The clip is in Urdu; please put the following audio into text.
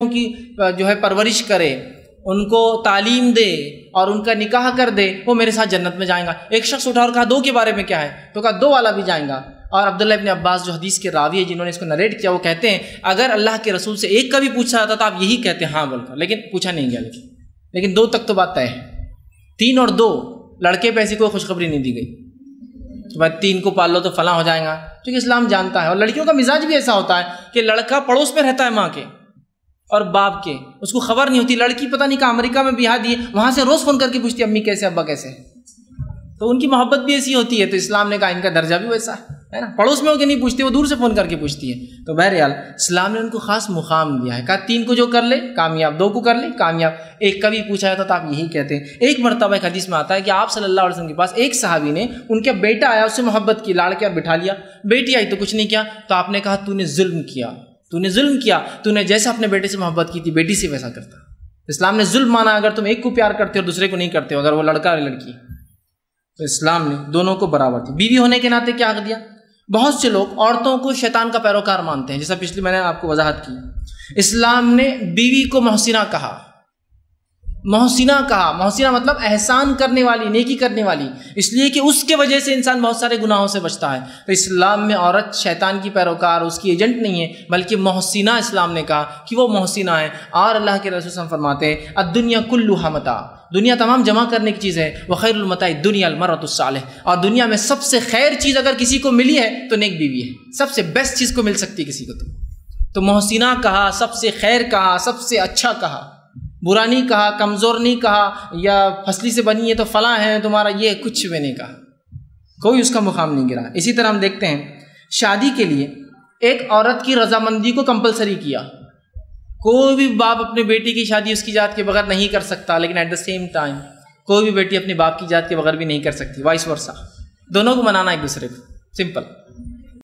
کی جو ہے پرورش کرے، ان کو تعلیم دے اور ان کا نکاح کر دے، وہ میرے ساتھ جنت میں جائیں گا۔ ایک شخص اٹھا اور کہا دو کے بارے میں کیا ہے؟ تو کہا دو والا بھی جائیں گا۔ اور عبداللہ ابن عباس جو حدیث کے راوی ہے جنہوں نے اس کو نریٹ کیا، وہ کہتے ہیں اگر اللہ کے رسول سے ایک کا بھی پوچھا جاتا تو آپ یہی کہتے ہاں بول کر، لیکن پوچھا نہیں گیا۔ لیکن دو تک تو بات طے ہے۔ 3 اور 2 لڑکے پہ ایسی کوئی خوشخبری نہیں دی گئی کہ بھائی 3 کو پال لو تو فلاں ہو جائے گا، کیونکہ اسلام جانتا ہے۔ اور لڑکیوں کا مزاج بھی ایسا ہوتا ہے کہ لڑکا پڑوس میں رہتا ہے ماں کے اور باپ کے، اس کو خبر نہیں ہوتی، لڑکی پتہ نہیں کہاں امریکہ میں بیاہ دی ہے، وہاں سے روز فون کر کے پوچھتی ہے امی کیسے، ابا کیسے، تو ان کی محبت بھی ایسی ہوتی ہے۔ تو اسلام نے کہا ان کا درجہ بھی ویسا ہے نا، پڑوس میں ہو کے نہیں پوچھتی، وہ دور سے فون کر کے پوچھتی ہے۔ تو بہرحال اسلام نے ان کو خاص مقام دیا ہے، کہا 3 کو جو کر لے کامیاب، 2 کو کر لے کامیاب، 1 کا بھی پوچھا جاتا تو آپ یہی کہتے ہیں۔ ایک مرتبہ ایک حدیث میں آتا ہے کہ آپ صلی اللہ علیہ وسلم کے پاس ایک صحابی نے، ان کا بیٹا آیا، اس سے محبت کی، لاڑ کے اور بٹھا لیا، بیٹی آئی تو کچھ نہیں کیا، تو آپ نے کہا تو نے ظلم کیا، تو نے ظلم کیا، تو نے جیسا اپنے بیٹے سے محبت کی تھی بیٹی سے ویسا کرتا۔ اسلام نے ظلم مانا اگر تم ایک کو پیار کرتے ہو اور دوسرے کو نہیں کرتے ہو، اگر وہ لڑکا اور لڑکی، تو اسلام نے دونوں کو برابر کی۔ بیوی ہونے کے ناطے کیا دیا؟ بہت سے لوگ عورتوں کو شیطان کا پیروکار مانتے ہیں، جیسا پچھلی میں نے آپ کو وضاحت کی۔ اسلام نے بیوی کو محسنہ کہا، محسنہ کہا، محسنہ مطلب احسان کرنے والی، نیکی کرنے والی، اس لیے کہ اس کے وجہ سے انسان بہت سارے گناہوں سے بچتا ہے۔ تو اسلام میں عورت شیطان کی پیروکار، اس کی ایجنٹ نہیں ہے، بلکہ محسنہ اسلام نے کہا کہ وہ محسنہ ہے۔ اور اللہ کے رسول صلی اللہ علیہ وسلم فرماتے ہیں الدنیا کلھا متاع، دنیا تمام جمع کرنے کی چیز ہے، وخیر المتاع الدنیا المرأۃ الصالحہ، اور دنیا میں سب سے خیر چیز اگر کسی کو ملی ہے تو نیک بیوی ہے، سب سے بیسٹ چیز کو مل سکتی ہے کسی کو تو محسنہ کہا، سب سے خیر کہا، سب سے اچھا کہا، برا نہیں کہا، کمزور نہیں کہا، یا پھسلی سے بنی ہے تو فلاں ہے تمہارا، یہ کچھ بھی نہیں کہا، کوئی اس کا مقام نہیں گرا۔ اسی طرح ہم دیکھتے ہیں شادی کے لیے ایک عورت کی رضامندی کو کمپلسری کیا، کوئی بھی باپ اپنے بیٹی کی شادی اس کی ذات کے بغیر نہیں کر سکتا، لیکن ایٹ دا سیم ٹائم کوئی بھی بیٹی اپنے باپ کی ذات کے بغیر بھی نہیں کر سکتی، وائس ورثہ، دونوں کو منانا ایک دوسرے کو، سمپل۔